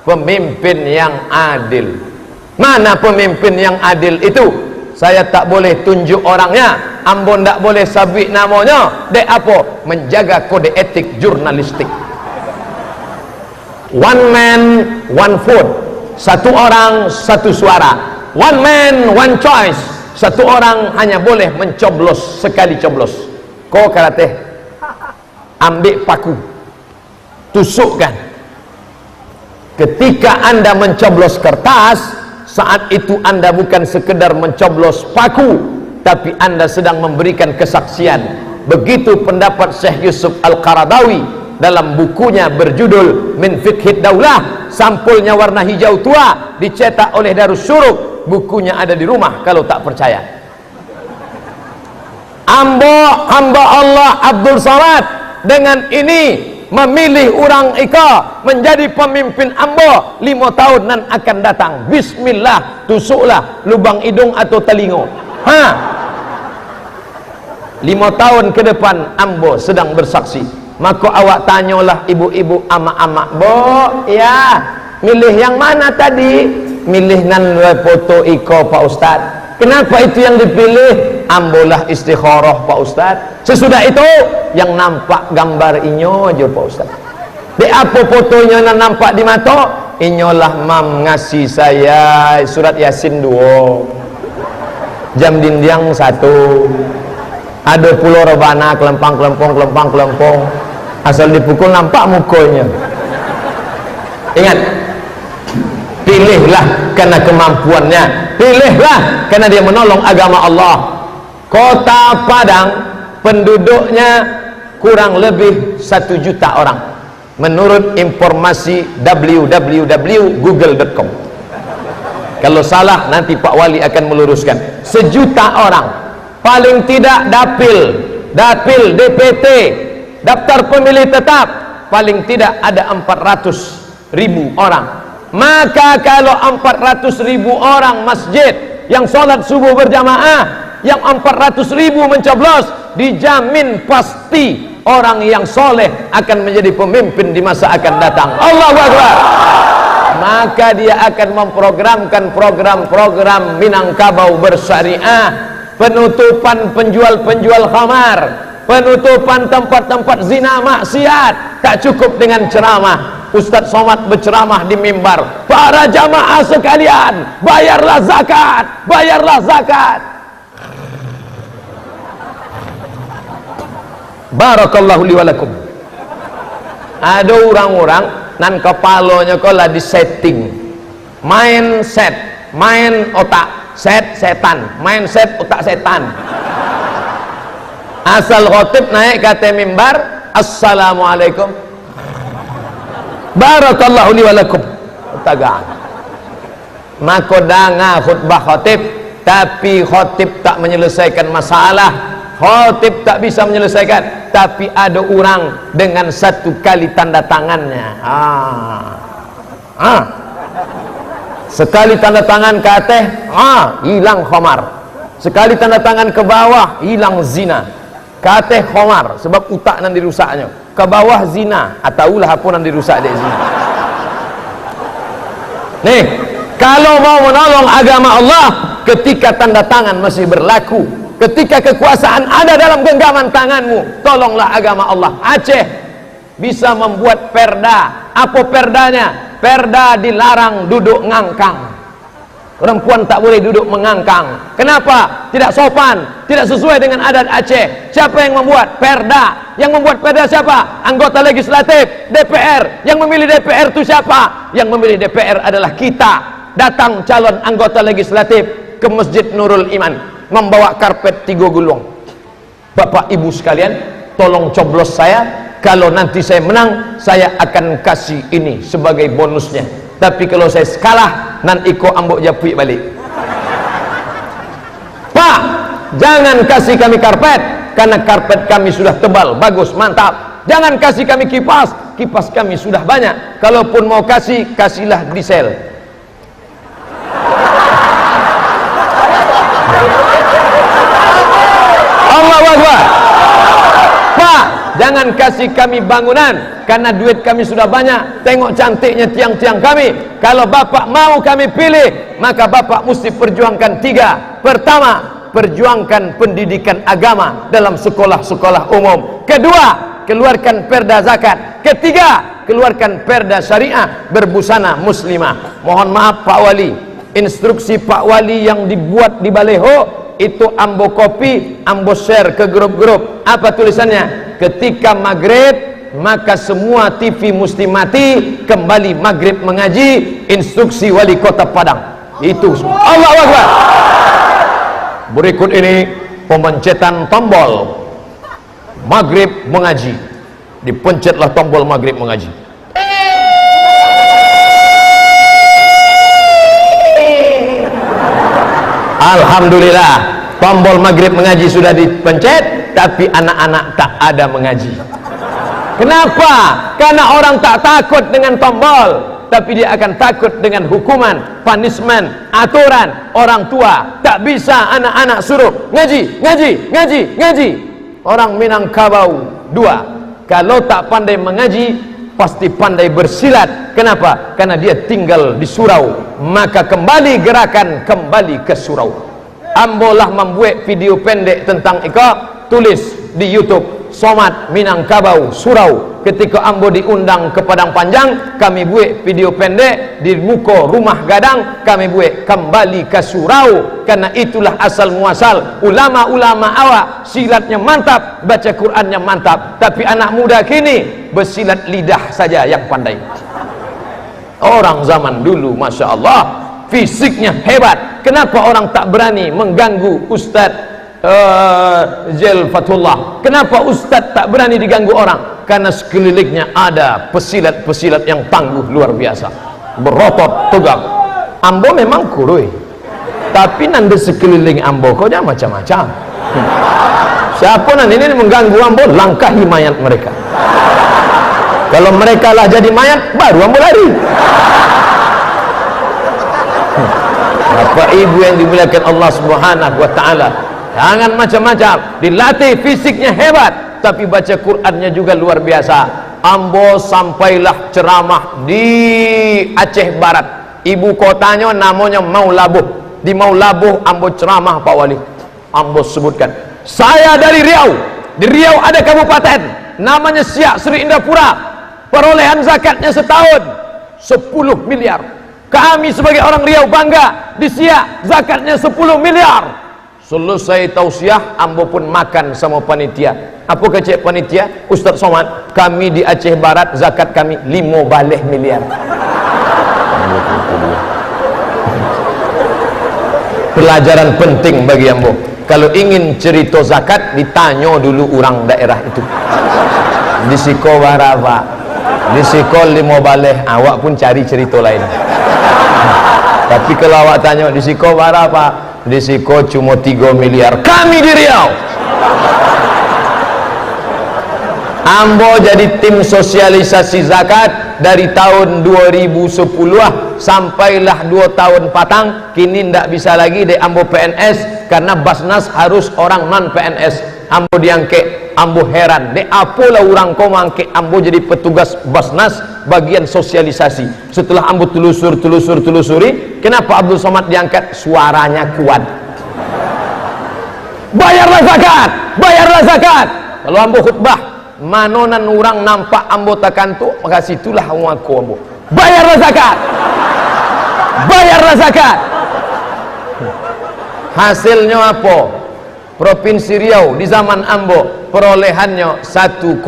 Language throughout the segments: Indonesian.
pemimpin yang adil. Mana pemimpin yang adil itu? Saya tak boleh tunjuk orangnya, ambo tak boleh sabit namanya. Dek apa? Menjaga kode etik jurnalistik. One man, one vote. Satu orang, satu suara. One man, one choice. Satu orang hanya boleh mencoblos sekali coblos. Kau kata ambil paku, tusukkan. Ketika anda mencoblos kertas, saat itu anda bukan sekedar mencoblos paku, tapi anda sedang memberikan kesaksian. Begitu pendapat Syekh Yusuf Al-Qaradawi dalam bukunya berjudul Min Fiqhid Daulah. Sampulnya warna hijau tua, dicetak oleh Darus Syuruk. Bukunya ada di rumah kalau tak percaya. Hamba Allah Abdul Samad dengan ini memilih orang Ika menjadi pemimpin ambo 5 tahun nan akan datang. Bismillah, tusuklah lubang hidung atau telinga. 5 tahun ke depan ambo sedang bersaksi. Maka awak tanyalah ibu-ibu, amak-amak, "Bo, ya, milih yang mana tadi?" "Milih nan foto Ika, Pak Ustaz." "Kenapa itu yang dipilih?" "Ambolah istikharah, Pak Ustaz." Sesudah itu yang nampak gambar inyo aja, Pak Ustaz. Di apa fotonya yang nampak di mata? Inyolah mam ngasih saya surat Yasin 2, jam dinding 1, ada pulau rebana, kelempang. Asal dipukul nampak mukanya. Ingat, pilihlah karena kemampuannya, pilihlah karena dia menolong agama Allah. Kota Padang penduduknya kurang lebih 1 juta orang menurut informasi www.google.com. Kalau salah nanti Pak Wali akan meluruskan. 1 juta orang, paling tidak dapil DPT, daftar pemilih tetap, paling tidak ada 400.000 orang. Maka kalau 400.000 orang masjid yang sholat subuh berjamaah, yang 400.000 mencoblos, dijamin pasti orang yang soleh akan menjadi pemimpin di masa akan datang. Allahu Akbar. Maka dia akan memprogramkan program-program Minangkabau bersyariah, penutupan penjual-penjual khamar, penutupan tempat-tempat zina maksiat. Tak cukup dengan ceramah, Ustadz Somad berceramah di mimbar, "Para jamaah sekalian, bayarlah zakat, bayarlah zakat." Barakallahu li walakum. Ada orang-orang nan kepalanya kok lah disetting, mindset, main otak, setan, mindset otak setan. Asal khotib naik kata mimbar, "Assalamualaikum, barakallahu li walakum." Tagaan. Maka danga khutbah khotib, tapi khotib tak menyelesaikan masalah. Khotib tak bisa menyelesaikan, tapi ada orang dengan 1 kali tanda tangannya. Sekali tanda tangan ke atas, hilang khamar. Sekali tanda tangan ke bawah, hilang zina. Ke atas khamar, sebab utak nan dirusaknya. Ke bawah zina, ataulah apa nan dirusak dek zina. Nih, kalau mau menolong agama Allah, ketika tanda tangan masih berlaku, ketika kekuasaan ada dalam genggaman tanganmu, tolonglah agama Allah. Aceh bisa membuat perda. Apa perdanya? Perda dilarang duduk ngangkang. Perempuan tak boleh duduk mengangkang. Kenapa? Tidak sopan, tidak sesuai dengan adat Aceh. Siapa yang membuat perda? Yang membuat perda siapa? Anggota legislatif, DPR. Yang memilih DPR itu siapa? Yang memilih DPR adalah kita. Datang calon anggota legislatif ke Masjid Nurul Iman, membawa karpet 3 gulung. "Bapak Ibu sekalian, tolong coblos saya. Kalau nanti saya menang, saya akan kasih ini sebagai bonusnya. Tapi kalau saya kalah, nanti ko ambok japui balik." "Pak, jangan kasih kami karpet, karena karpet kami sudah tebal, bagus, mantap. Jangan kasih kami kipas, kipas kami sudah banyak. Kalaupun mau kasih, kasihlah diesel." Allahu Akbar. "Pak, jangan kasih kami bangunan karena duit kami sudah banyak, tengok cantiknya tiang-tiang kami. Kalau bapak mau kami pilih, maka bapak mesti perjuangkan 3. Pertama, perjuangkan pendidikan agama dalam sekolah-sekolah umum. Kedua, keluarkan perda zakat. Ketiga, keluarkan perda syariah berbusana muslimah. Mohon maaf Pak Wali, instruksi Pak Wali yang dibuat di baleho itu ambo copy, ambo share ke grup-grup. Apa tulisannya? Ketika maghrib maka semua TV mesti mati, kembali maghrib mengaji. Instruksi wali kota Padang. Itu semua. Allahu Akbar. Berikut ini pemencetan tombol maghrib mengaji. Dipencetlah tombol maghrib mengaji. Alhamdulillah, tombol maghrib mengaji sudah dipencet, tapi anak-anak tak ada mengaji. Kenapa? Karena orang tak takut dengan tombol, tapi dia akan takut dengan hukuman, punishment, aturan orang tua. Tak bisa anak-anak suruh ngaji, ngaji, ngaji, ngaji. Orang Minangkabau 2, kalau tak pandai mengaji, pasti pandai bersilat. Kenapa? Karena dia tinggal di surau. Maka kembali gerakan, kembali ke surau. Ambolah membuat video pendek tentang Iqra, tulis di YouTube Somad Minangkabau Surau. Ketika ambo diundang ke Padang Panjang, kami buat video pendek di muka rumah gadang, kami buat kembali ke surau. Karena itulah asal muasal ulama-ulama awak silatnya mantap, baca Qurannya mantap, tapi anak muda kini bersilat lidah saja yang pandai. Orang zaman dulu Masya Allah fisiknya hebat. Kenapa orang tak berani mengganggu Ustadz Jel Fatullah? Kenapa Ustadz tak berani diganggu orang? Karena sekelilingnya ada pesilat-pesilat yang tangguh luar biasa, berotot tegak. Ambo memang kurui, tapi nanti sekeliling ambo kau jangan macam-macam. Siapa nanti ini mengganggu ambo, langkahi mayat mereka. Kalau mereka lah jadi mayat, baru ambo lari. Bapak Ibu yang dimuliakan Allah Subhanahu wa taala, jangan macam-macam. Dilatih fisiknya hebat, tapi baca Qur'annya juga luar biasa. Ambo sampailah ceramah di Aceh Barat. Ibu kotanya namanya Maulabuh. Di Maulabuh ambo ceramah Pak Wali. Ambo sebutkan, saya dari Riau. Di Riau ada kabupaten namanya Siak Sri Indapura. Perolehan zakatnya setahun 10 miliar. Kami sebagai orang Riau bangga, di Siak zakatnya 10 miliar. Selesai tausiah, ambo pun makan sama panitia. Apa kecek panitia? Ustaz Somad, kami di Aceh Barat zakat kami 5 baleh miliar. Pelajaran penting bagi ambo. Kalau ingin cerita zakat, ditanya dulu orang daerah itu. Di siko barapa, di siko 5 baleh, awak pun cari cerita lain. Tapi kalau awak tanya di siko berapa, di siko cuma 3 miliar. Kami di Riau. Ambo jadi tim sosialisasi zakat dari tahun 2010 sampailah 2 tahun patang. Kini ndak bisa lagi deh ambo PNS karena Basnas harus orang non PNS. Ambo diangkat, ambo heran deh apalah orang kau mangke ambo jadi petugas Basnas bagian sosialisasi. Setelah ambo telusuri, kenapa Abdul Somad diangkat? Suaranya kuat. Bayarlah zakat, bayarlah zakat. Kalau ambo khutbah, manonan orang nampak ambo takantu, maka situlah ngaku ambo. Bayarlah zakat, bayarlah zakat. Hasilnya apa? Provinsi Riau di zaman ambo perolehannya 1,2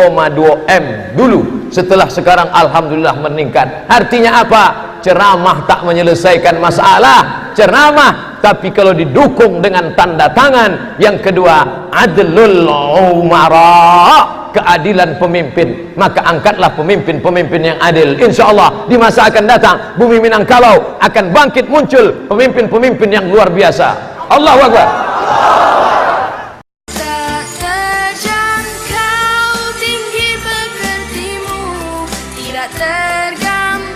M dulu, setelah sekarang alhamdulillah meningkat. Artinya apa? Ceramah tak menyelesaikan masalah, ceramah, tapi kalau didukung dengan tanda tangan. Yang kedua, adlul umara, keadilan pemimpin. Maka angkatlah pemimpin-pemimpin yang adil. Insya Allah di masa akan datang bumi Minangkabau akan bangkit muncul pemimpin-pemimpin yang luar biasa. Allahu Akbar. Terjangkau tinggi pekertimu, tidak tergambar.